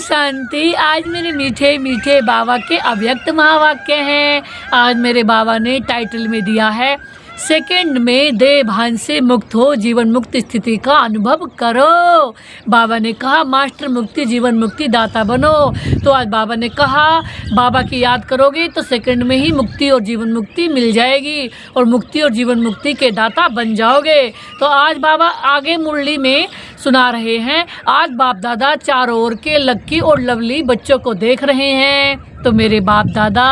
शांति। आज मेरे मीठे मीठे बाबा के अव्यक्त महावाक्य हैं। आज मेरे बाबा ने टाइटल में दिया है, सेकंड में देह भान से मुक्त हो जीवन मुक्त स्थिति का अनुभव करो। बाबा ने कहा मास्टर मुक्ति जीवन मुक्ति दाता बनो। तो आज बाबा ने कहा बाबा की याद करोगे तो सेकंड में ही मुक्ति और जीवन मुक्ति मिल जाएगी और मुक्ति और जीवन मुक्ति के दाता बन जाओगे। तो आज बाबा आगे मुरली में सुना रहे हैं। आज बाप दादा चारों ओर के लक्की और लवली बच्चों को देख रहे हैं। तो मेरे बाप दादा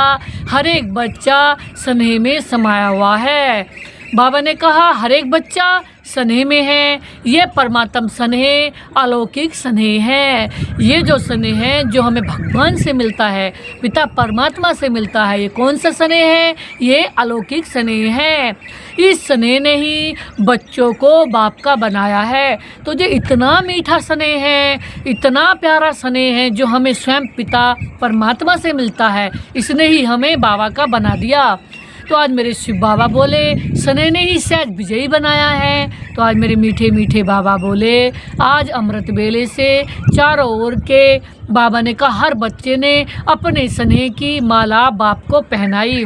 हर एक बच्चा स्नेह में समाया हुआ है। बाबा ने कहा हर एक बच्चा स्नेह में है। ये परमात्म स्नेह अलौकिक स्नेह है। ये जो स्नेह है जो हमें भगवान से मिलता है, पिता परमात्मा से मिलता है, ये कौन सा स्नेह है? ये अलौकिक स्नेह है। इस स्नेह ने ही बच्चों को बाप का बनाया है। तो जो इतना मीठा स्नेह है, इतना प्यारा स्नेह है जो हमें स्वयं पिता परमात्मा से मिलता है, इसने ही हमें बाबा का बना दिया। तो आज मेरे शिव बाबा बोले स्नेह ने ही शायद विजयी बनाया है। तो आज मेरे मीठे मीठे बाबा बोले आज अमृत बेले से चारों ओर के बाबा ने कहा हर बच्चे ने अपने स्नेह की माला बाप को पहनाई।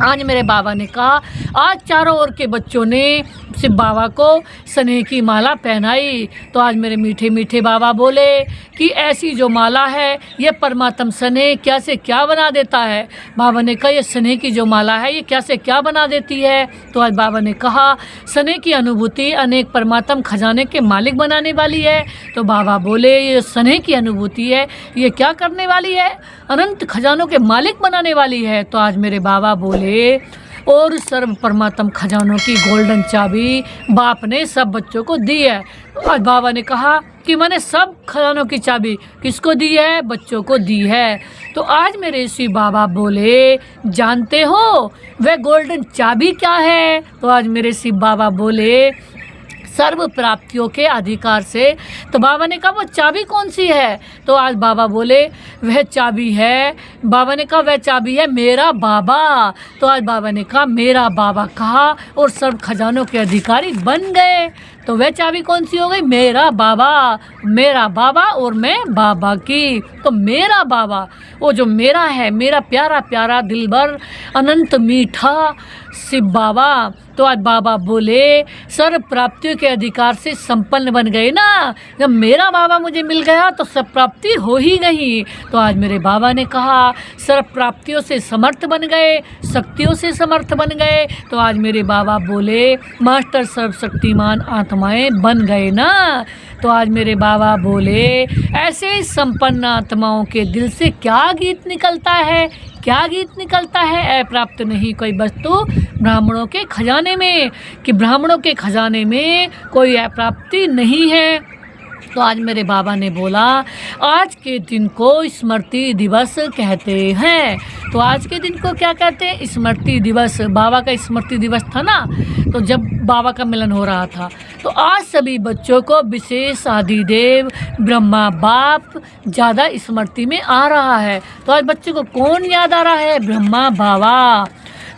आज मेरे बाबा ने कहा आज चारों ओर के बच्चों ने शिव बाबा को स्नेह की माला पहनाई। तो आज मेरे मीठे मीठे बाबा बोले कि ऐसी जो माला है ये परमात्म स्नेह क्या से क्या बना देता है। बाबा ने कहा ये स्नेह की जो माला है ये क्या से क्या बना देती है। तो आज बाबा ने कहा स्नेह की अनुभूति अनेक परमात्म खजाने के मालिक बनाने वाली है। तो बाबा बोले ये स्नेह की अनुभूति है ये क्या करने वाली है? अनंत खजानों के मालिक बनाने वाली है। तो आज मेरे बाबा बोले और सर्व परमात्म खजानों की गोल्डन चाबी बाप ने सब बच्चों को दी है। तो आज बाबा ने कहा कि मैंने सब खजानों की चाबी किसको दी है? बच्चों को दी है। तो आज मेरे शिव बाबा बोले जानते हो वह गोल्डन चाबी क्या है? तो आज मेरे शिव बाबा बोले सर्व प्राप्तियों के अधिकार से। तो बाबा ने कहा वो चाबी कौन सी है? तो आज बाबा बोले वह चाबी है, बाबा ने कहा वह चाबी है मेरा बाबा। तो आज बाबा ने कहा मेरा बाबा कहा और सर्व खजानों के अधिकारी बन गए। तो वह चाबी कौन सी हो गई? मेरा बाबा और मैं बाबा की। तो मेरा बाबा वो जो मेरा है, मेरा प्यारा प्यारा दिलबर अनंत मीठा शिव बाबा। तो आज बाबा बोले सर्व प्राप्तियों के अधिकार से संपन्न बन गए ना। जब मेरा बाबा मुझे मिल गया तो सब प्राप्ति हो ही गई। तो आज मेरे बाबा ने कहा सर्व प्राप्तियों से समर्थ बन गए, शक्तियों से समर्थ बन गए। तो आज मेरे बाबा बोले मास्टर सर्वशक्तिमान आत्माएं बन गए ना। तो आज मेरे बाबा बोले ऐसे ही संपन्न आत्माओं के दिल से क्या गीत निकलता है? क्या गीत निकलता है? अप्राप्त नहीं कोई वस्तु ब्राह्मणों के खजाने में, कि ब्राह्मणों के खजाने में कोई अप्राप्ति नहीं है। तो आज मेरे बाबा ने बोला आज के दिन को स्मृति दिवस कहते हैं। तो आज के दिन को क्या कहते हैं? स्मृति दिवस। बाबा का स्मृति दिवस था ना, तो जब बाबा का मिलन हो रहा था तो आज सभी बच्चों को विशेष आदिदेव ब्रह्मा बाप ज़्यादा स्मृति में आ रहा है। तो आज बच्चों को कौन याद आ रहा है? ब्रह्मा बाबा।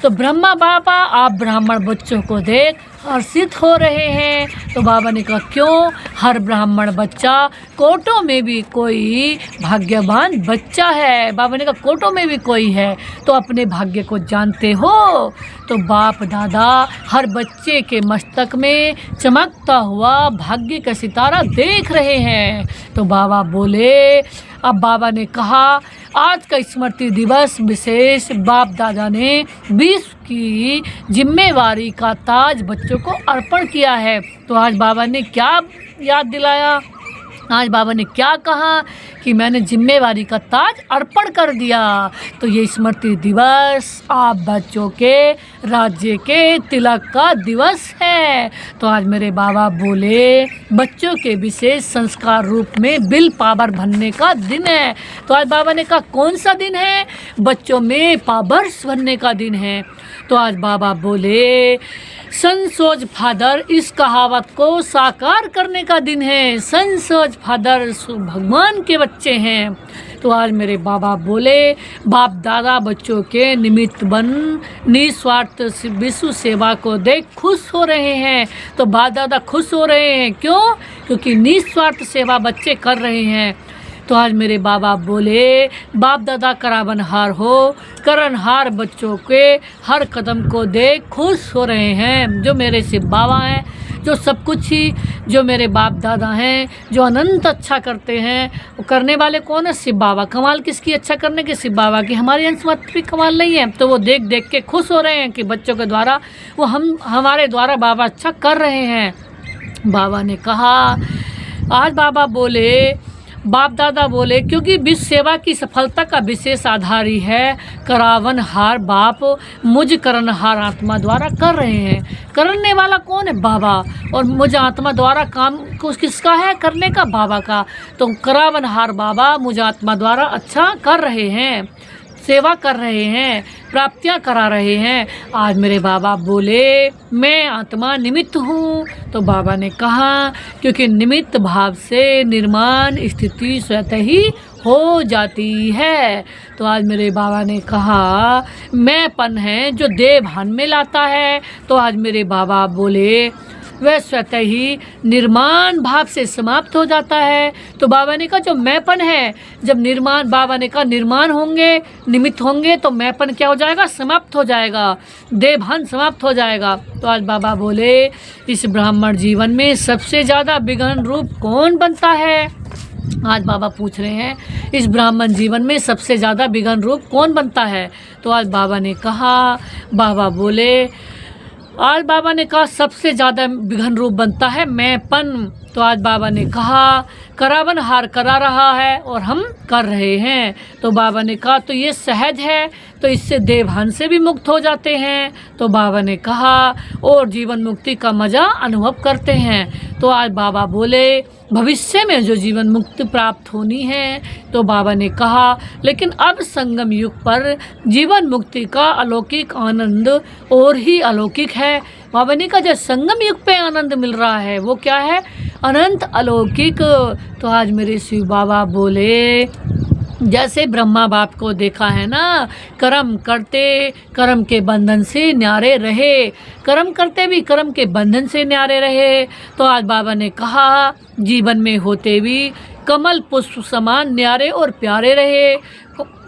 तो ब्रह्मा बाबा आप ब्राह्मण बच्चों को देख हर्षित हो रहे हैं। तो बाबा ने कहा क्यों? हर ब्राह्मण बच्चा कोटों में भी कोई भाग्यवान बच्चा है। बाबा ने कहा कोटों में भी कोई है तो अपने भाग्य को जानते हो? तो बाप दादा हर बच्चे के मस्तक में चमकता हुआ भाग्य का सितारा देख रहे हैं। तो बाबा बोले अब बाबा ने कहा आज का स्मृति दिवस विशेष बाप दादा ने विश्व की जिम्मेवारी का ताज बच्चों को अर्पण किया है। तो आज बाबा ने क्या याद दिलाया? आज बाबा ने क्या कहा कि मैंने जिम्मेवारी का ताज अर्पण कर दिया। तो ये स्मृति दिवस आप बच्चों के राज्य के तिलक का दिवस है। तो आज मेरे बाबा बोले बच्चों के विशेष संस्कार रूप में बिल पावर भरने का दिन है। तो आज बाबा ने कहा कौन सा दिन है? बच्चों में पावर्स भरने का दिन है। तो आज बाबा बोले सनसोज फादर इस कहावत को साकार करने का दिन है। सनसोज फादर भगवान के बच्चे हैं। तो आज मेरे बाबा बोले बाप दादा बच्चों के निमित्त बन निस्वार्थ विश्व सेवा को देख खुश हो रहे हैं। तो बाप दादा खुश हो रहे हैं क्यों? क्योंकि निस्वार्थ सेवा बच्चे कर रहे हैं। तो आज मेरे बाबा बोले, बाप दादा करावनहार हो, करनहार बच्चों के हर कदम को देख खुश हो रहे हैं। जो मेरे शिव बाबा हैं, जो सब कुछ ही जो मेरे बाप दादा हैं, जो अनंत अच्छा करते हैं, वो करने वाले कौन है? शिव बाबा। कमाल किसकी? अच्छा करने की शिव बाबा की। हमारी अंश मत भी कमाल नहीं है, तो वो देख देख के खुश हो रहे हैं कि बच्चों के द्वारा वो हमारे द्वारा बाबा अच्छा कर रहे हैं। बाबा ने कहा, आज बाबा बोले, बाप दादा बोले, क्योंकि विश्व सेवा की सफलता का विशेष आधार ही है करावनहार बाप मुझ करनहार आत्मा द्वारा कर रहे हैं। करने वाला कौन है? बाबा। और मुझ आत्मा द्वारा काम किसका है? करने का बाबा का। तो करावनहार बाबा मुझ आत्मा द्वारा अच्छा कर रहे हैं, सेवा कर रहे हैं, प्राप्तियां करा रहे हैं। आज मेरे बाबा बोले, मैं आत्मा निमित्त हूँ। तो बाबा ने कहा, क्योंकि निमित्त भाव से निर्माण स्थिति स्वतः ही हो जाती है। तो आज मेरे बाबा ने कहा, मैंपन है जो देह भान में लाता है। तो आज मेरे बाबा बोले, वह स्वतः ही निर्माण भाव से समाप्त हो जाता है। तो बाबा ने कहा, जो मैंपन है, जब निर्माण, बाबा ने कहा निर्माण होंगे, निमित्त होंगे, तो मैंपन क्या हो जाएगा? समाप्त हो जाएगा, देहभान समाप्त हो जाएगा। तो आज बाबा बोले, इस ब्राह्मण जीवन में सबसे ज़्यादा विघ्न रूप कौन बनता है? आज बाबा पूछ रहे हैं, इस ब्राह्मण जीवन में सबसे ज़्यादा विघ्न रूप कौन बनता है? तो आज बाबा ने कहा, बाबा बोले, आज बाबा ने कहा सबसे ज़्यादा विघ्न रूप बनता है मैंपन। तो आज बाबा ने कहा, करावनहार करा रहा है और हम कर रहे हैं। तो बाबा ने कहा, तो ये सहज है, तो इससे देवभान से भी मुक्त हो जाते हैं। तो बाबा ने कहा, और जीवन मुक्ति का मज़ा अनुभव करते हैं। तो आज बाबा बोले, भविष्य में जो जीवन मुक्ति प्राप्त होनी है। तो बाबा ने कहा, लेकिन अब संगम युग पर जीवन मुक्ति का अलौकिक आनंद और ही अलौकिक है। बाबा ने कहा, जो संगम युग पे आनंद मिल रहा है वो क्या है? अनंत अलौकिक। तो आज मेरे शिव बाबा बोले, जैसे ब्रह्मा बाप को देखा है ना, कर्म करते कर्म के बंधन से न्यारे रहे, कर्म करते भी कर्म के बंधन से न्यारे रहे। तो आज बाबा ने कहा, जीवन में होते भी कमल पुष्प समान न्यारे और प्यारे रहे।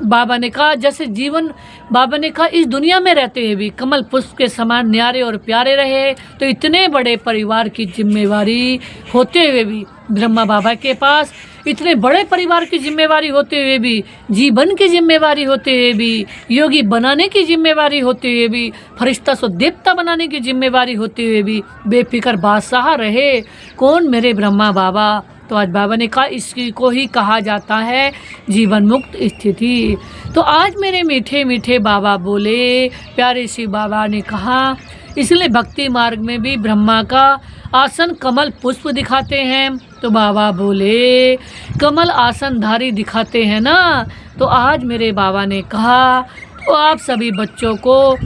बाबा ने कहा, जैसे जीवन, बाबा ने कहा इस दुनिया में रहते हुए भी कमल पुष्प के समान न्यारे और प्यारे रहे। तो इतने बड़े परिवार की जिम्मेवारी होते हुए भी, ब्रह्मा बाबा के पास इतने बड़े परिवार की जिम्मेवारी होते हुए भी, जीवन की जिम्मेवारी होते हुए भी, योगी बनाने की जिम्मेवारी होते हुए भी, फरिश्ता सो देवता बनाने की जिम्मेवारी होते हुए भी बेफिक्र बादशाह रहे। कौन? मेरे ब्रह्मा बाबा। तो आज बाबा ने कहा, इसी को ही कहा जाता है जीवन मुक्त स्थिति। तो आज मेरे मीठे मीठे बाबा बोले, प्यारे शिव बाबा ने कहा, इसलिए भक्ति मार्ग में भी ब्रह्मा का आसन कमल पुष्प दिखाते हैं। तो बाबा बोले, कमल आसनधारी दिखाते हैं ना। तो आज मेरे बाबा ने कहा, तो आप सभी बच्चों को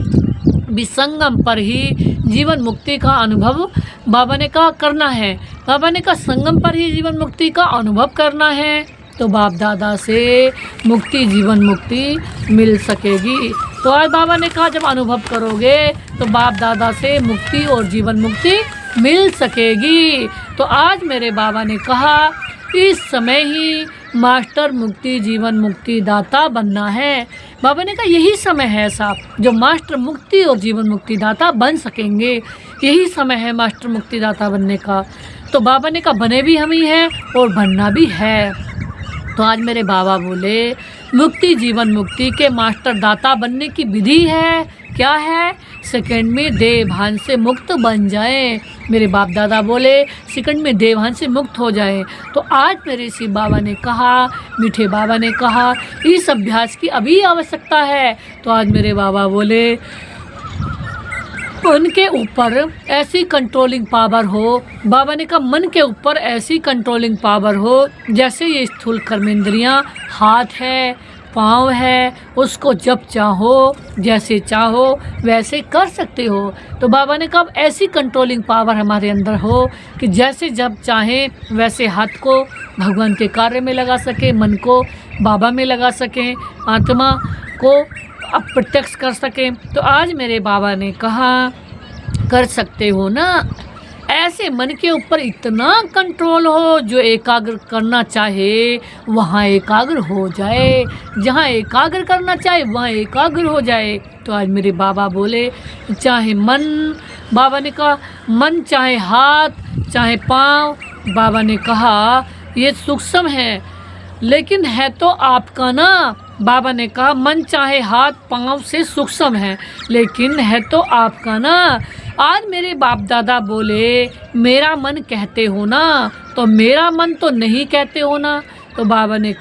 विसंगम पर ही जीवन मुक्ति का अनुभव, बाबा ने कहा, करना है। बाबा ने कहा, संगम पर ही जीवन मुक्ति का अनुभव करना है, तो बाप दादा से मुक्ति, जीवन मुक्ति मिल सकेगी। तो आज बाबा ने कहा, जब अनुभव करोगे तो बाप दादा से मुक्ति और जीवन मुक्ति मिल सकेगी। तो आज मेरे बाबा ने कहा, इस समय ही मास्टर मुक्ति, जीवन मुक्ति दाता बनना है। बाबा ने कहा, यही समय है साहब, जो मास्टर मुक्ति और जीवन मुक्ति दाता बन सकेंगे। यही समय है मास्टर मुक्ति दाता बनने का। तो बाबा ने कहा, बने भी हम ही हैं और बनना भी है। तो आज मेरे बाबा बोले, मुक्ति, जीवन मुक्ति के मास्टर दाता बनने की विधि है। क्या है? सेकंड में देवभान से मुक्त बन जाएं। मेरे बाप दादा बोले, सेकंड में देवभान से मुक्त हो जाएं। तो आज मेरे शिव बाबा ने कहा, मीठे बाबा ने कहा, इस अभ्यास की अभी आवश्यकता है। तो आज मेरे बाबा बोले, मन के ऊपर ऐसी कंट्रोलिंग पावर हो। बाबा ने कहा, मन के ऊपर ऐसी कंट्रोलिंग पावर हो, जैसे ये स्थूल कर्मेंद्रियां, हाथ है, पाँव है, उसको जब चाहो, जैसे चाहो वैसे कर सकते हो। तो बाबा ने कहा, ऐसी कंट्रोलिंग पावर हमारे अंदर हो कि जैसे जब चाहें वैसे हाथ को भगवान के कार्य में लगा सके, मन को बाबा में लगा सकें, आत्मा को अब प्रत्यक्ष कर सकें। तो आज मेरे बाबा ने कहा, कर सकते हो ना, ऐसे मन के ऊपर इतना कंट्रोल हो, जो एकाग्र करना चाहे वहाँ एकाग्र हो जाए, जहाँ एकाग्र करना चाहे वहाँ एकाग्र हो जाए। तो आज मेरे बाबा बोले, चाहे मन, बाबा ने कहा मन चाहे हाथ चाहे पाँव, बाबा ने कहा ये सूक्ष्म है लेकिन है तो आपका ना। बाबा ने कहा मन चाहे हाथ पाँव से सूक्ष्म है लेकिन है तो आपका ना। आज मेरे बाप दादा बोले मेरा मन कहते हो ना, तो मेरा मन तो नहीं कहते हो ना। तो बाबा ने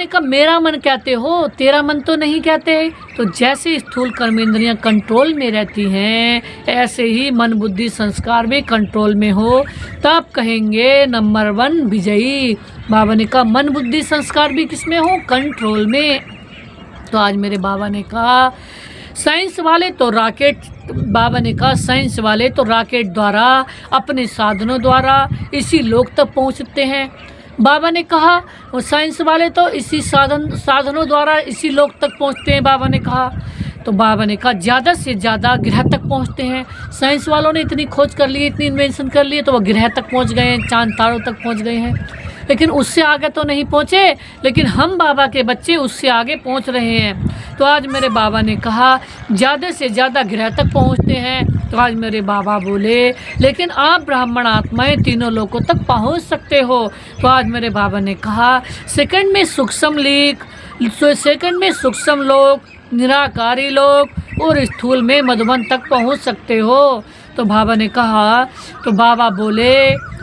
कहा मेरा मन कहते हो, तेरा मन तो नहीं कहते। तो जैसे स्थूल कर्मेंद्रियां कंट्रोल में रहती हैं, ऐसे ही मन बुद्धि संस्कार भी कंट्रोल में हो, तब कहेंगे नंबर 1 विजयी। बाबा ने कहा मन बुद्धि संस्कार भी किस में हो? कंट्रोल में। तो आज मेरे बाबा ने कहा साइंस वाले तो रॉकेट, बाबा ने कहा साइंस वाले तो रॉकेट द्वारा अपने साधनों द्वारा इसी लोक तक पहुंचते हैं। बाबा ने कहा वो साइंस वाले तो इसी साधनों द्वारा इसी लोक तक पहुंचते हैं। बाबा ने कहा, तो बाबा ने कहा ज़्यादा से ज़्यादा ग्रह तक पहुंचते हैं। साइंस वालों ने इतनी खोज कर ली, इतनी इन्वेंशन कर ली, तो वो ग्रह तक पहुंच गए हैं, चांद तारों तक पहुंच गए हैं, लेकिन उससे आगे तो नहीं पहुंचे। लेकिन हम बाबा के बच्चे उससे आगे पहुंच रहे हैं। तो आज मेरे बाबा ने कहा ज़्यादा से ज़्यादा ग्रह तक पहुंचते हैं। तो आज मेरे बाबा बोले लेकिन आप ब्राह्मण आत्माएं तीनों लोगों तक पहुंच सकते हो। तो आज मेरे बाबा ने कहा सेकंड में सूक्ष्म लोक, निराकारी लोक और स्थूल में मधुबन तक पहुंच सकते हो। तो बाबा ने कहा, तो बाबा बोले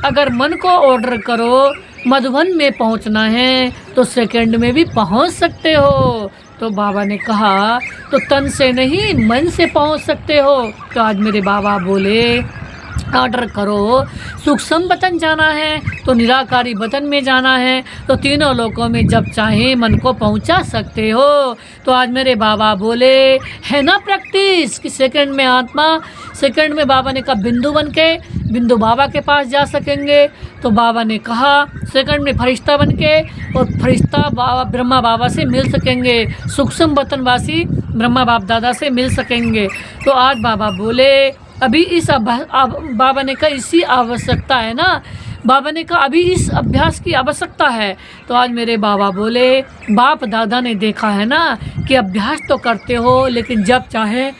अगर मन को ऑर्डर करो मधुबन में पहुंचना है तो सेकंड में भी पहुंच सकते हो। तो बाबा ने कहा तो तन से नहीं मन से पहुंच सकते हो। तो आज मेरे बाबा बोले ऑर्डर करो, सूक्ष्म वतन जाना है तो निराकारी वतन में जाना है, तो तीनों लोकों में जब चाहे मन को पहुंचा सकते हो। तो आज मेरे बाबा बोले है ना प्रैक्टिस कि सेकंड में आत्मा, सेकंड में बाबा ने कहा बिंदु बन के बिंदु बाबा के पास जा सकेंगे। तो बाबा ने कहा सेकंड में फरिश्ता बन के और फरिश्ता बाबा ब्रह्मा बाबा से मिल सकेंगे, सूक्ष्म वतनवासी ब्रह्मा बाप दादा से मिल सकेंगे। तो आज बाबा बोले अभी इस बाबा ने कहा इसी आवश्यकता है ना, बाबा ने कहा अभी इस अभ्यास की आवश्यकता है। तो आज मेरे बाबा बोले बाप दादा ने देखा है ना कि अभ्यास तो करते हो लेकिन जब चाहे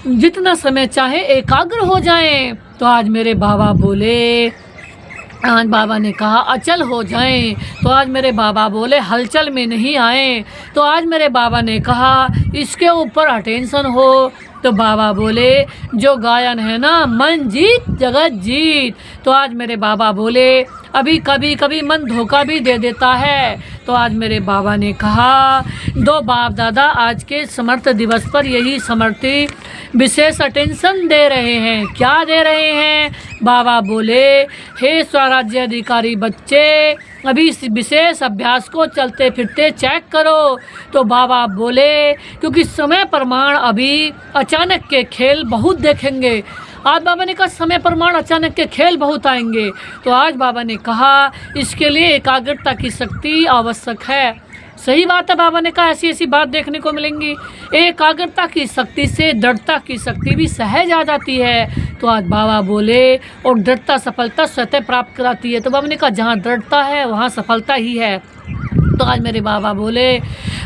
जितना समय चाहे एकाग्र हो जाएं। तो आज मेरे बाबा बोले, आज बाबा ने कहा अचल हो जाएं। तो आज मेरे बाबा बोले हलचल में नहीं आए। तो आज मेरे बाबा ने कहा इसके ऊपर अटेंशन हो। तो बाबा बोले जो गायन है ना मन जीत जगत जीत। तो आज मेरे बाबा बोले अभी कभी कभी मन धोखा भी दे देता है। तो आज मेरे बाबा ने कहा दो बाप दादा आज के समर्थ दिवस पर यही समर्थी विशेष अटेंशन दे रहे हैं। क्या दे रहे हैं? बाबा बोले हे स्वराज्य अधिकारी बच्चे अभी इस विशेष अभ्यास को चलते फिरते चेक करो। तो बाबा बोले क्योंकि समय प्रमाण अभी अचानक के खेल बहुत देखेंगे। आज बाबा ने कहा समय प्रमाण अचानक के खेल बहुत आएंगे। तो आज बाबा ने कहा इसके लिए एकाग्रता की शक्ति आवश्यक है। सही बात है, बाबा ने कहा ऐसी ऐसी बात देखने को मिलेंगी। एकाग्रता की शक्ति से दृढ़ता की शक्ति भी सहज आ जाती है। तो आज बाबा बोले और दृढ़ता सफलता स्वतः प्राप्त कराती है। तो बाबा ने कहा जहाँ दृढ़ता है वहाँ सफलता ही है। तो आज मेरे बाबा बोले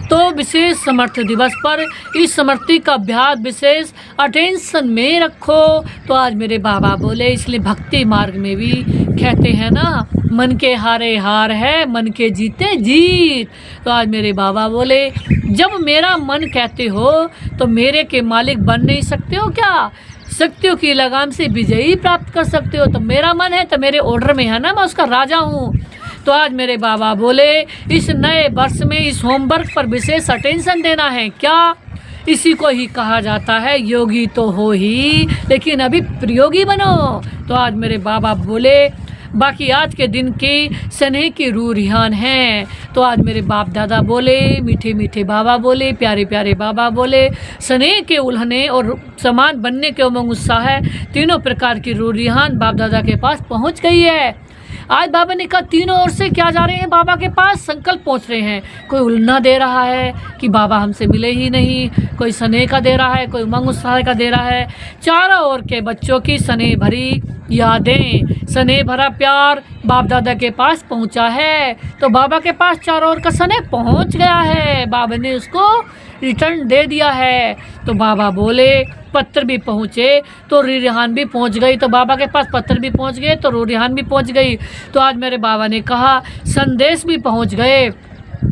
तो विशेष समर्थ दिवस पर इस समर्थी का अभ्यास विशेष अटेंशन में रखो। तो आज मेरे बाबा बोले इसलिए भक्ति मार्ग में भी कहते हैं ना मन के हारे हार है मन के जीते जीत। तो आज मेरे बाबा बोले जब मेरा मन कहते हो तो मेरे के मालिक बन नहीं सकते हो क्या? शक्तियों की लगाम से विजयी प्राप्त कर सकते हो। तो मेरा मन है तो मेरे ऑर्डर में है ना, मैं उसका राजा हूँ। तो आज मेरे बाबा बोले इस नए वर्ष में इस होमवर्क पर विशेष अटेंशन देना है। क्या? इसी को ही कहा जाता है योगी तो हो ही लेकिन अभी प्रयोगी बनो। तो आज मेरे बाबा बोले बाकी आज के दिन की स्नेह की रूह रिहान है। तो आज मेरे बाप दादा बोले मीठे मीठे बाबा बोले प्यारे प्यारे बाबा बोले स्नेह के उल्हने और समान बनने के उमंग उत्साह है तीनों प्रकार की रूह रिहान बाप दादा के पास पहुंच गई है। आज बाबा ने कहा तीनों ओर से क्या जा रहे हैं बाबा के पास, संकल्प पहुँच रहे हैं। कोई उल्लना दे रहा है कि बाबा हमसे मिले ही नहीं, कोई स्नेह का दे रहा है, कोई उमंग उत्साह का दे रहा है। चारों ओर के बच्चों की स्नेह भरी यादें, स्नेह भरा प्यार बाप दादा के पास पहुंचा है। तो बाबा के पास चारों ओर का स्नेह पहुंच गया है, बाबा ने उसको रिटर्न दे दिया है। तो बाबा बोले पत्र भी पहुँचे तो रिहान भी पहुँच गई। तो बाबा के पास पत्र भी पहुँच गए तो रिहान भी पहुँच गई। तो आज मेरे बाबा ने कहा संदेश भी पहुँच गए।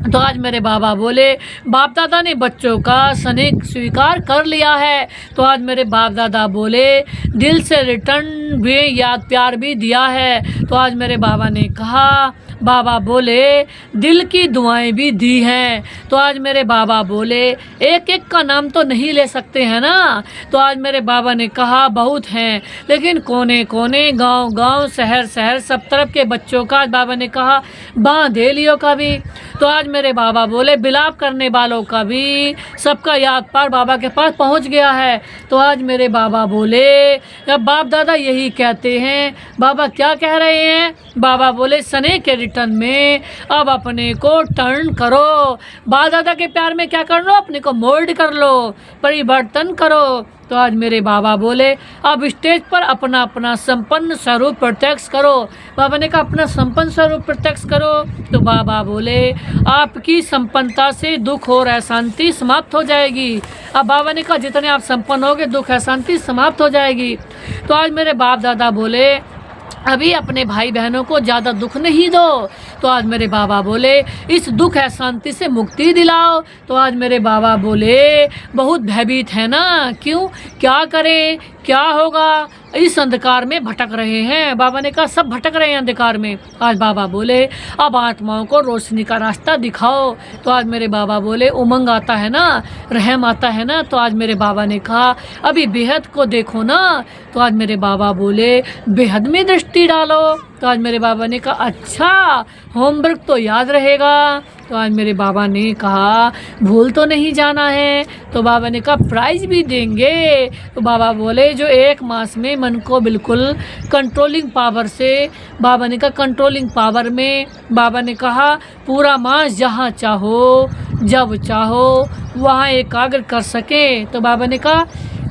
तो आज मेरे बाबा बोले बाप दादा ने बच्चों का स्नेह स्वीकार कर लिया है। तो आज मेरे बाप दादा बोले दिल से रिटर्न भी याद प्यार भी दिया है। तो आज मेरे बाबा ने कहा, बाबा बोले दिल की दुआएं भी दी हैं। तो आज मेरे बाबा बोले एक एक का नाम तो नहीं ले सकते हैं ना। तो आज मेरे बाबा ने कहा बहुत हैं, लेकिन कोने कोने गांव गांव शहर शहर सब तरफ के बच्चों का आज बाबा ने कहा बांधेलियों का भी। तो आज मेरे बाबा बोले बिलाप करने वालों का भी, सबका याद पार बाबा के पास पहुंच गया है। तो आज मेरे बाबा बोले अब बाप दादा यही कहते हैं। बाबा क्या कह रहे हैं? बाबा बोले स्नेह के रिटर्न में अब अपने को टर्न करो। बाप दादा के प्यार में क्या कर लो, अपने को मोल्ड कर लो, परिवर्तन करो। तो आज मेरे बाबा बोले अब स्टेज पर अपना अपना संपन्न स्वरूप प्रत्यक्ष करो। बाबा ने कहा अपना संपन्न स्वरूप प्रत्यक्ष करो। तो बाबा बोले आपकी संपन्नता से दुख और अशांति समाप्त हो जाएगी। अब बाबा ने कहा जितने आप संपन्न होगे दुख अशांति समाप्त हो जाएगी। तो आज मेरे बाप दादा बोले अभी अपने भाई बहनों को ज़्यादा दुख नहीं दो। तो आज मेरे बाबा बोले इस दुख अशांति से मुक्ति दिलाओ। तो आज मेरे बाबा बोले बहुत भयभीत है ना, क्यों, क्या करें, क्या होगा, इस अंधकार में भटक रहे हैं। बाबा ने कहा सब भटक रहे हैं अंधकार में। आज बाबा बोले अब आत्माओं को रोशनी का रास्ता दिखाओ। तो आज मेरे बाबा बोले उमंग आता है ना, रहम आता है ना। तो आज मेरे बाबा ने कहा अभी बेहद को देखो ना। तो आज मेरे बाबा बोले बेहद में दृष्टि डालो। तो आज मेरे बाबा ने कहा अच्छा होमवर्क तो याद रहेगा। तो आज मेरे बाबा ने कहा भूल तो नहीं जाना है। तो बाबा ने कहा प्राइज भी देंगे। तो बाबा बोले जो एक मास में मन को बिल्कुल कंट्रोलिंग पावर से, बाबा ने कहा कंट्रोलिंग पावर में, बाबा ने कहा पूरा मास जहाँ चाहो जब चाहो वहाँ एकाग्र कर सकें। तो बाबा ने कहा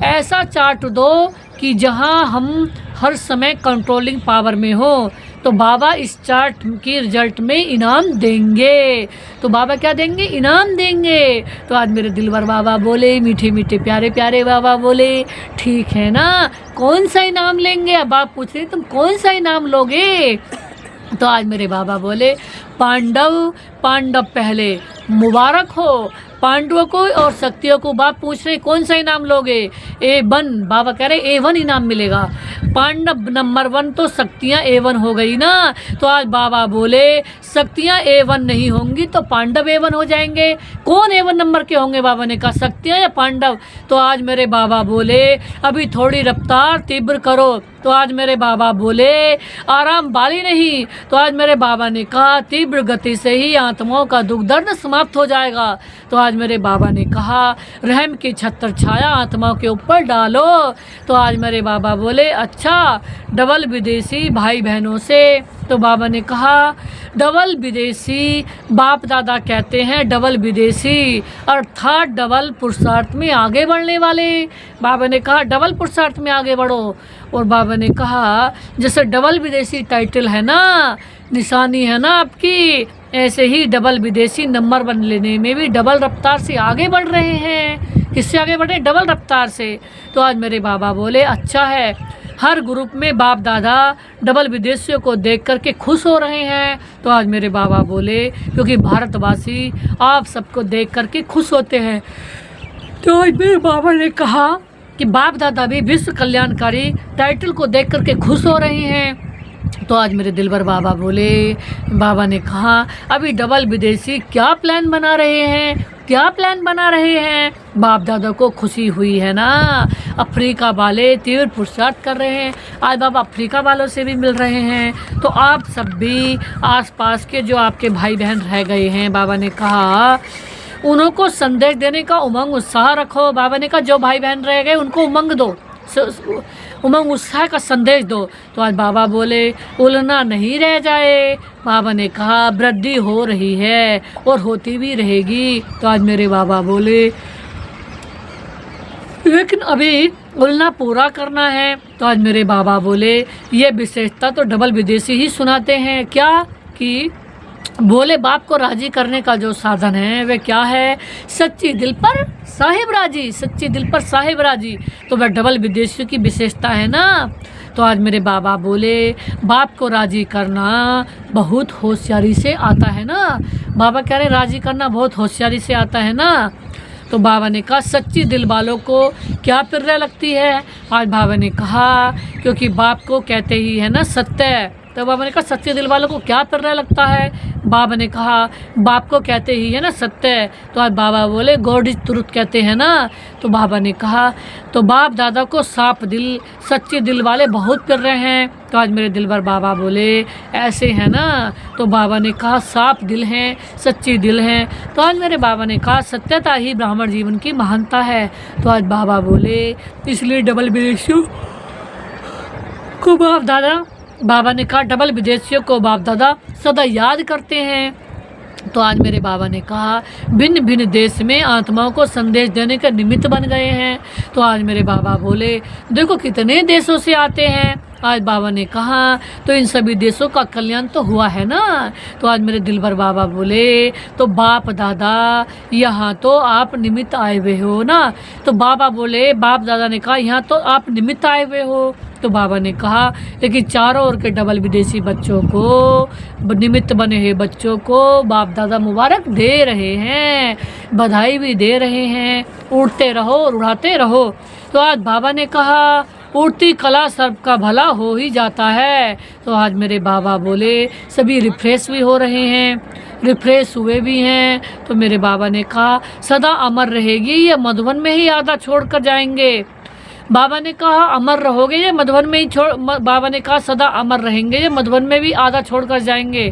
ऐसा चार्ट दो कि जहाँ हम हर समय कंट्रोलिंग पावर में हो। तो बाबा इस चार्ट की रिजल्ट में इनाम देंगे। तो बाबा क्या देंगे? इनाम देंगे। तो आज मेरे दिलवर बाबा बोले मीठे मीठे प्यारे प्यारे बाबा बोले ठीक है ना, कौन सा इनाम लेंगे? अब आप पूछ रहे तुम कौन सा इनाम लोगे? तो आज मेरे बाबा बोले पांडव पहले मुबारक हो पांडवों को और शक्तियों को। बाप पूछ रहे कौन सा इनाम लोगे? A1, बाबा कह रहे A1 इनाम मिलेगा। पांडव नंबर 1 तो शक्तियाँ A1 हो गई ना। तो आज बाबा बोले शक्तियाँ A1 नहीं होंगी तो पांडव A1 हो जाएंगे। कौन A1 नंबर के होंगे? बाबा ने कहा शक्तियाँ या पांडव। तो आज मेरे बाबा बोले अभी थोड़ी रफ्तार तीव्र करो। तो आज मेरे बाबा बोले आराम वाली नहीं। तो आज मेरे बाबा ने कहा तीव्र गति से ही आत्माओं का दुख दर्द समाप्त हो जाएगा। तो आज मेरे बाबा ने कहा रहम की छत्र छाया आत्माओं के ऊपर डालो। तो आज मेरे बाबा बोले अच्छा डबल विदेशी भाई बहनों से। तो बाबा ने कहा डबल विदेशी, बाप दादा कहते हैं डबल विदेशी अर्थात डबल पुरुषार्थ में आगे बढ़ने वाले। बाबा ने कहा डबल पुरुषार्थ में आगे बढ़ो। और बाबा ने कहा जैसे डबल विदेशी टाइटल है ना, निशानी है ना आपकी, ऐसे ही डबल विदेशी नंबर 1 लेने में भी डबल रफ्तार से आगे बढ़ रहे हैं। किससे आगे बढ़े? डबल रफ्तार से। तो आज मेरे बाबा बोले अच्छा है, हर ग्रुप में बाप दादा डबल विदेशियों को देख करके खुश हो रहे हैं। तो आज मेरे बाबा बोले क्योंकि भारतवासी आप सबको देख करके खुश होते हैं। तो आज मेरे बाबा ने कहा कि बाप दादा भी विश्व कल्याणकारी टाइटल को देख करके खुश हो रहे हैं। तो आज मेरे दिलबर बाबा बोले, बाबा ने कहा अभी डबल विदेशी क्या प्लान बना रहे हैं, क्या प्लान बना रहे हैं? बाप दादा को खुशी हुई है ना, अफ्रीका वाले तीव्र पुरुषार्थ कर रहे हैं। आज बाबा अफ्रीका वालों से भी मिल रहे हैं। तो आप सब भी आसपास के जो आपके भाई बहन रह गए हैं, बाबा ने कहा उन्हों को संदेश देने का उमंग उत्साह रखो। बाबा ने कहा जो भाई बहन रह गए उनको उमंग दो, उमंग उत्साह का संदेश दो। तो आज बाबा बोले उलना नहीं रह जाए। बाबा ने कहा वृद्धि हो रही है और होती भी रहेगी। तो आज मेरे बाबा बोले लेकिन अभी उलना पूरा करना है। तो आज मेरे बाबा बोले ये विशेषता तो डबल विदेशी ही सुनाते हैं क्या, कि बोले बाप को राजी करने का जो साधन है वह क्या है, सच्ची दिल पर साहिब राजी, सच्ची दिल पर साहिब राजी। तो वह डबल विदेशियों की विशेषता है ना। तो आज मेरे बाबा बोले बाप को राजी करना बहुत होशियारी से आता है ना। बाबा कह रहे राजी करना बहुत होशियारी से आता है ना। तो बाबा ने कहा सच्ची दिल वालों को क्या प्रेरणा लगती है। आज बाबा ने कहा क्योंकि बाप को कहते ही है ना सत्य। तो बाबा ने कहा सच्चे दिल वालों को क्या प्रेरणा लगता है। बाबा ने कहा बाप को कहते ही है ना सत्य। तो आज बाबा बोले गॉड इज ट्रुथ कहते हैं ना। तो बाबा ने कहा तो बाप दादा को साफ दिल सच्चे दिल वाले बहुत प्यारे हैं। तो आज मेरे दिल भर बाबा बोले ऐसे है ना। तो बाबा ने कहा साफ दिल हैं, सच्ची दिल हैं। तो आज मेरे बाबा ने कहा सत्यता ही ब्राह्मण जीवन की महानता है। तो आज बाबा बोले इसलिए डबल विदेशियों को बाप दादा, बाबा ने कहा डबल विदेशियों को बाप दादा सदा याद करते हैं। तो आज मेरे बाबा ने कहा भिन्न भिन्न देश में आत्माओं को संदेश देने का निमित्त बन गए हैं। तो आज मेरे बाबा बोले देखो कितने देशों से आते हैं। आज बाबा ने कहा तो इन सभी देशों का कल्याण तो हुआ है ना। तो आज मेरे दिल भर बाबा बोले तो बाप दादा यहाँ तो आप निमित्त आए हुए हो ना। तो बाबा बोले बाप दादा ने कहा यहाँ तो आप निमित्त आए हुए हो। तो बाबा ने कहा लेकिन चारों ओर के डबल विदेशी बच्चों को, निमित्त बने हुए बच्चों को बाप दादा मुबारक दे रहे हैं, बधाई भी दे रहे हैं। उड़ते रहो और उड़ाते रहो। तो आज बाबा ने कहा उड़ती कला सबका भला हो ही जाता है। तो आज मेरे बाबा बोले सभी रिफ्रेश भी हो रहे हैं, रिफ्रेश हुए भी हैं। तो मेरे बाबा ने कहा सदा अमर रहेगी ये मधुबन में ही आधा छोड़ कर जाएंगे। बाबा ने कहा अमर रहोगे ये मधुबन में ही बाबा ने कहा सदा अमर रहेंगे ये मधुबन में भी आधा छोड़कर जाएंगे।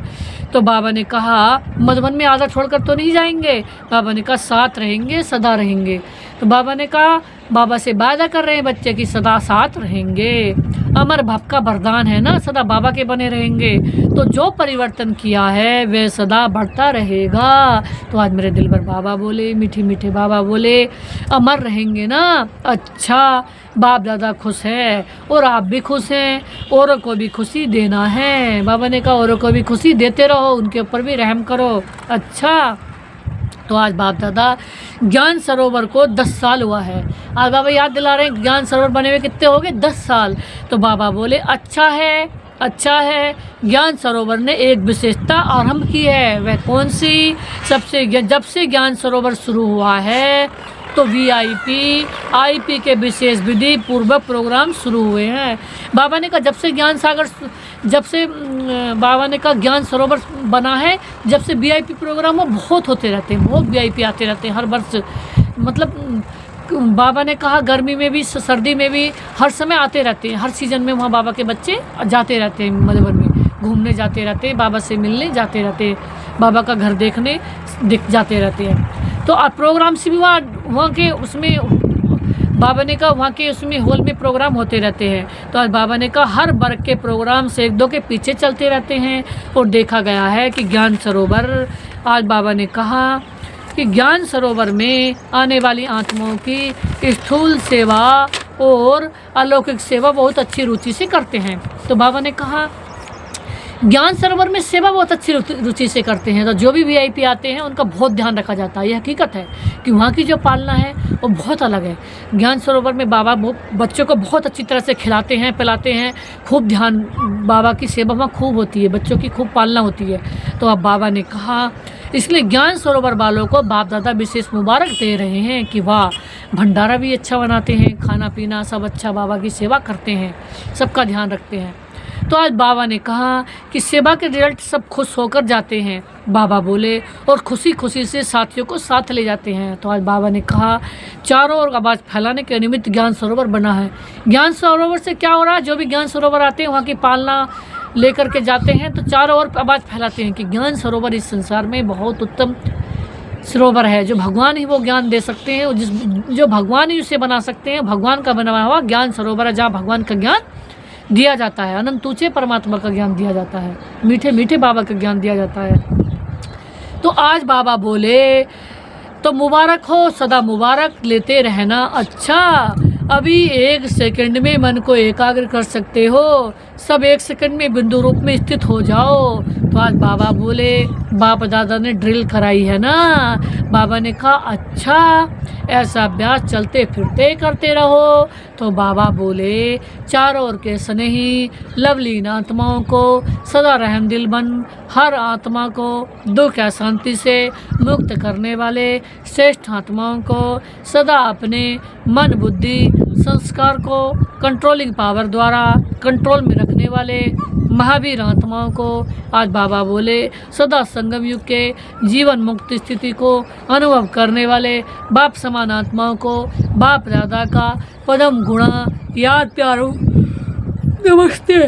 तो बाबा ने कहा मधुबन में आधा छोड़कर तो नहीं जाएंगे। बाबा ने कहा साथ रहेंगे, सदा रहेंगे। तो बाबा ने कहा बाबा से वादा कर रहे हैं बच्चे की सदा साथ रहेंगे। अमर भाव का वरदान है ना, सदा बाबा के बने रहेंगे। तो जो परिवर्तन किया है वह सदा बढ़ता रहेगा। तो आज मेरे दिल भर बाबा बोले, मीठे मीठे बाबा बोले अमर रहेंगे ना। अच्छा बाप दादा खुश है और आप भी खुश हैं, औरों को भी खुशी देना है। बाबा ने कहा औरों को भी खुशी देते रहो, उनके ऊपर भी रहम करो। अच्छा तो आज बाप दादा ज्ञान सरोवर को 10 साल हुआ है। आज बाबा याद दिला रहे हैं ज्ञान सरोवर बने हुए कितने हो गए, 10 साल। तो बाबा बोले अच्छा है, अच्छा है। ज्ञान सरोवर ने एक विशेषता आरंभ की है, वह कौन सी। जब से ज्ञान सरोवर शुरू हुआ है तो VIP IP के विशेष विधि पूर्वक प्रोग्राम शुरू हुए हैं। बाबा ने कहा जब से बाबा ने कहा ज्ञान सरोवर बना है, जब से VIP प्रोग्राम वो बहुत होते रहते हैं, बहुत VIP आते रहते हैं हर वर्ष। मतलब बाबा ने कहा गर्मी में भी सर्दी में भी हर समय आते रहते हैं, हर सीज़न में वहाँ बाबा के बच्चे जाते रहते हैं, मधुबन में घूमने जाते रहते हैं, बाबा से मिलने जाते रहते हैं, बाबा का घर देखने जाते रहते हैं। तो प्रोग्राम से भी वहाँ के उसमें बाबा ने कहा वहाँ के उसमें हॉल में प्रोग्राम होते रहते हैं। तो आज बाबा ने कहा हर वर्ग के प्रोग्राम से एक दो के पीछे चलते रहते हैं। और देखा गया है कि ज्ञान सरोवर, आज बाबा ने कहा कि ज्ञान सरोवर में आने वाली आत्माओं की स्थूल सेवा और अलौकिक सेवा बहुत अच्छी रुचि से करते हैं। तो बाबा ने कहा ज्ञान सरोवर में सेवा बहुत अच्छी रुचि से करते हैं। तो जो भी VIP आते हैं उनका बहुत ध्यान रखा जाता है। यह हकीकत है कि वहाँ की जो पालना है वो बहुत अलग है। ज्ञान सरोवर में बाबा बच्चों को बहुत अच्छी तरह से खिलाते हैं, पिलाते हैं, खूब ध्यान, बाबा की सेवा वहाँ खूब होती है, बच्चों की खूब पालना होती है। तो अब बाबा ने कहा इसलिए ज्ञान सरोवर वालों को बाप दादा विशेष मुबारक दे रहे हैं कि वाह भंडारा भी अच्छा बनाते हैं, खाना पीना सब अच्छा, बाबा की सेवा करते हैं, सबका ध्यान रखते हैं। तो आज बाबा ने कहा कि सेवा के रिजल्ट सब खुश होकर जाते हैं। बाबा बोले और खुशी खुशी से साथियों को साथ ले जाते हैं। तो आज बाबा ने कहा चारों ओर आवाज़ फैलाने के निमित्त ज्ञान सरोवर बना है। ज्ञान सरोवर से क्या हो रहा है, जो भी ज्ञान सरोवर आते हैं वहाँ की पालना लेकर के जाते हैं तो चारों ओर आवाज़ फैलाते हैं कि ज्ञान सरोवर इस संसार में बहुत उत्तम सरोवर है, जो भगवान ही वो ज्ञान दे सकते हैं, जो भगवान ही उसे बना सकते हैं। भगवान का बनाया हुआ ज्ञान सरोवर है, जहाँ भगवान का ज्ञान दिया जाता है, अनंत ऊंचे परमात्मा का ज्ञान दिया जाता है, मीठे मीठे बाबा का ज्ञान दिया जाता है। तो आज बाबा बोले तो मुबारक हो, सदा मुबारक लेते रहना। अच्छा, अभी 1 सेकंड में मन को एकाग्र कर सकते हो, सब 1 सेकंड में बिंदु रूप में स्थित हो जाओ। तो आज बाबा बोले, बाप दादा ने ड्रिल कराई है ना। बाबा ने कहा अच्छा, ऐसा अभ्यास चलते फिरते करते रहो। तो बाबा बोले, चारों ओर के स्नेही लवलीन आत्माओं को सदा रहमदिल बन, हर आत्मा को दुख या शांति से मुक्त करने वाले श्रेष्ठ आत्माओं को सदा अपने मन बुद्धि संस्कार को कंट्रोलिंग पावर द्वारा कंट्रोल में रखने वाले महावीर आत्माओं को आज बाबा बोले, सदा संगम युग के जीवन मुक्त स्थिति को अनुभव करने वाले बाप समान आत्माओं को बाप दादा का पदम गुणा याद प्यारो नमस्ते।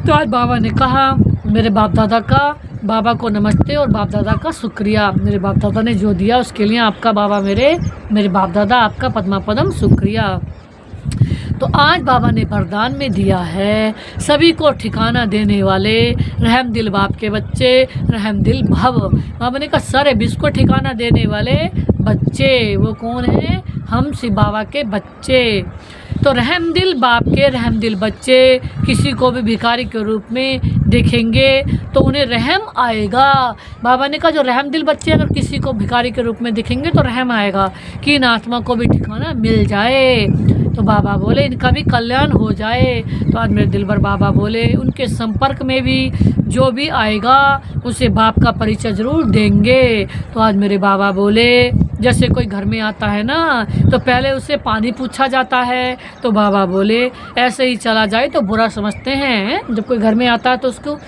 तो आज बाबा ने कहा, मेरे बाप दादा का, बाबा को नमस्ते और बाप दादा का शुक्रिया। मेरे बाप दादा ने जो दिया उसके लिए आपका बाबा, मेरे बाप दादा आपका पद्मा पदम शुक्रिया। तो आज बाबा ने वरदान में दिया है, सभी को ठिकाना देने वाले रहम दिल बाप के बच्चे, रहम दिल भव। बाबा ने कहा सारे विश्व को ठिकाना देने वाले बच्चे वो कौन है? हम शिव बाबा के बच्चे। तो रहम दिल बाप के रहम दिल बच्चे किसी को भी भिखारी के रूप में देखेंगे तो उन्हें रहम आएगा। बाबा ने कहा जो रहम दिल बच्चे अगर किसी को भिखारी के रूप में दिखेंगे तो रहम आएगा कि इन आत्मा को भी ठिकाना मिल जाए। तो बाबा बोले इनका भी कल्याण हो जाए। तो आज मेरे दिलबर बाबा बोले उनके संपर्क में भी जो भी आएगा उसे बाप का परिचय ज़रूर देंगे। तो आज मेरे बाबा बोले जैसे कोई घर में आता है ना तो पहले उसे पानी पूछा जाता है, तो बाबा बोले ऐसे ही चला जाए तो बुरा समझते हैं। जब कोई घर में आता है तो उसको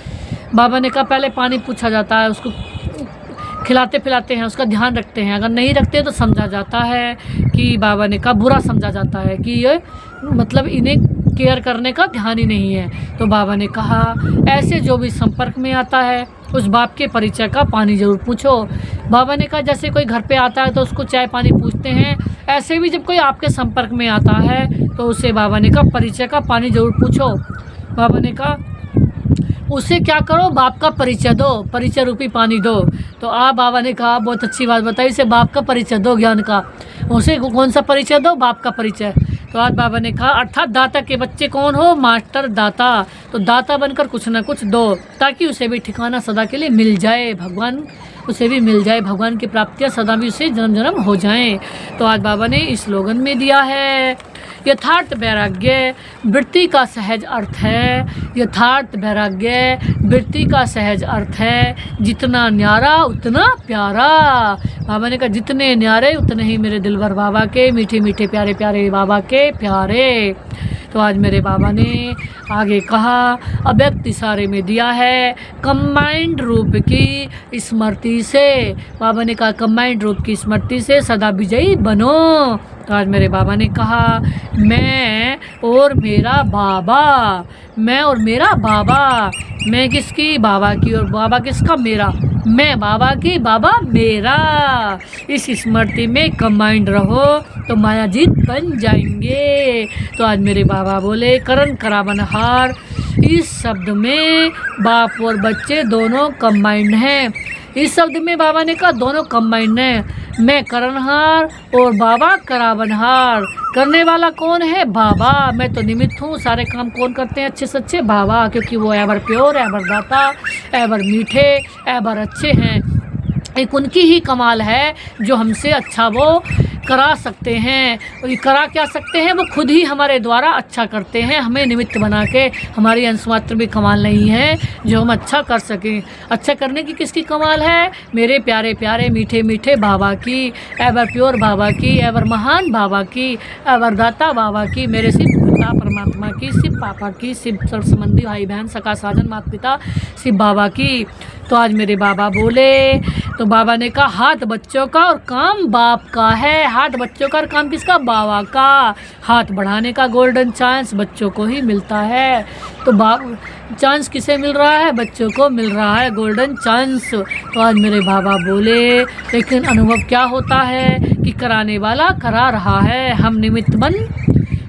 बाबा ने कहा पहले पानी पूछा जाता है, उसको खिलाते पिलाते हैं, उसका ध्यान रखते हैं। अगर नहीं रखते तो समझा जाता है कि बाबा ने कहा बुरा समझा जाता है कि ये मतलब इन्हें केयर करने का ध्यान ही नहीं है। तो बाबा ने कहा ऐसे जो भी संपर्क में आता है उस बाप के परिचय का पानी ज़रूर पूछो। बाबा ने कहा जैसे कोई घर पे आता है तो उसको चाय पानी पूछते हैं, ऐसे भी जब कोई आपके संपर्क में आता है तो उसे बाबा ने कहा परिचय का पानी ज़रूर पूछो। बाबा ने कहा उसे क्या करो, बाप का परिचय दो, परिचय रूपी पानी दो। तो बाबा ने कहा बहुत अच्छी बात बताई, इसे बाप का परिचय दो, ज्ञान का। उसे कौन सा परिचय दो? बाप का परिचय। तो आज बाबा ने कहा अर्थात दाता के बच्चे कौन हो? मास्टर दाता। तो दाता बनकर कुछ ना कुछ दो ताकि उसे भी ठिकाना सदा के लिए मिल जाए, भगवान उसे भी मिल जाए, भगवान की प्राप्तियाँ सदा भी उसे जन्म जन्म हो जाएं। तो आज बाबा ने इस स्लोगन में दिया है यथार्थ वैराग्य वृत्ति का सहज अर्थ है। यथार्थ वैराग्य वृत्ति का सहज अर्थ है, जितना न्यारा उतना प्यारा। बाबा ने कहा जितने न्यारे उतने ही मेरे दिलबर बाबा के, मीठे मीठे प्यारे प्यारे बाबा के प्यारे। तो आज मेरे बाबा ने आगे कहा अव्यक्त इशारे में दिया है कंबाइंड रूप की स्मृति से। बाबा ने कहा कंबाइंड रूप की स्मृति से सदा विजयी बनो। तो आज मेरे बाबा ने कहा मैं और मेरा बाबा, मैं और मेरा बाबा, मैं किसकी? बाबा की। और बाबा किसका? मेरा। मैं बाबा की, बाबा मेरा। इस स्मृति में कंबाइंड रहो तो माया जीत बन जाएंगे। तो आज मेरे बाबा बोले करण करावनहार, इस शब्द में बाप और बच्चे दोनों कंबाइंड हैं। इस शब्द में बाबा ने कहा दोनों कंबाइंड हैं, मैं करणहार और बाबा करावनहार। करने वाला कौन है? बाबा। मैं तो निमित्त हूँ, सारे काम कौन करते हैं? अच्छे से अच्छे बाबा, क्योंकि वो एवर प्योर, एवर दाता, एवर मीठे, एवर अच्छे हैं। एक उनकी ही कमाल है जो हमसे अच्छा वो करा सकते हैं। और ये करा क्या सकते हैं? वो खुद ही हमारे द्वारा अच्छा करते हैं, हमें निमित्त बना के। हमारी अंश मात्र भी कमाल नहीं है जो हम अच्छा कर सकें। अच्छा करने की किसकी कमाल है? मेरे प्यारे प्यारे मीठे मीठे बाबा की, एवर प्योर बाबा की, एवर महान बाबा की, एवर दाता बाबा की, मेरे शिव पिता परमात्मा की, शिव पापा की, शिव सर्व संबंधी भाई बहन सका साजन माता पिता शिव बाबा की। तो आज मेरे बाबा बोले, तो बाबा ने कहा हाथ बच्चों का और काम बाप का है। हाथ बच्चों का और काम किसका? बाबा का। हाथ बढ़ाने का गोल्डन चांस बच्चों को ही मिलता है। तो चांस किसे मिल रहा है? बच्चों को मिल रहा है गोल्डन चांस। तो आज मेरे बाबा बोले, लेकिन अनुभव क्या होता है कि कराने वाला करा रहा है, हम निमित्त बन।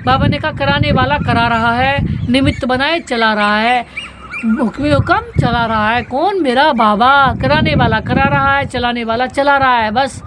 बाबा ने कहा कराने वाला करा रहा है, निमित्त बनाए चला रहा है, हुक्म चला रहा है। कौन? मेरा बाबा। कराने वाला करा रहा है, चलाने वाला चला रहा है, बस।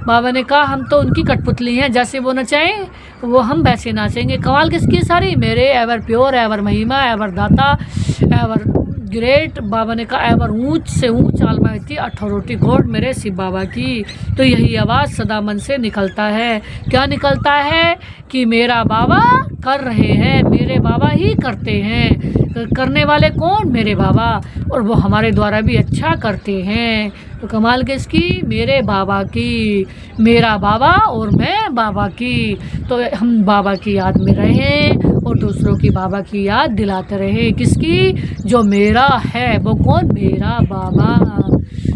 बाबा ने कहा हम तो उनकी कठपुतली हैं, जैसे वो नचाएं वो हम वैसे नाचेंगे। कमाल किसकी? सारी मेरे। एवर प्योर, एवर महिमा, एवर दाता, एवर ग्रेट। बाबा ने कहा एवर ऊंच से ऊंच आलमाइटी अथॉरिटी गॉड, मेरे शिव बाबा की। तो यही आवाज़ सदा मन से निकलता है। क्या निकलता है? कि मेरा बाबा कर रहे हैं, मेरे बाबा ही करते हैं। करने वाले कौन? मेरे बाबा। और वो हमारे द्वारा भी अच्छा करते हैं। तो कमाल किसकी? मेरे बाबा की। मेरा बाबा और मैं बाबा की। तो हम बाबा की याद में रहें और दूसरों की बाबा की याद दिलाते रहें। किसकी? जो मेरा है। वो कौन? मेरा बाबा।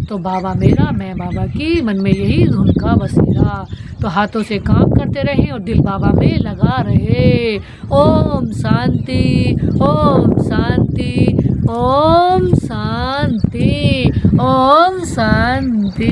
तो बाबा मेरा, मैं बाबा की, मन में यही धुन का बसेरा। तो हाथों से काम करते रहें और दिल बाबा में लगा रहे। ओम शांति, ओम शांति, ओम शांति, ओम शांति।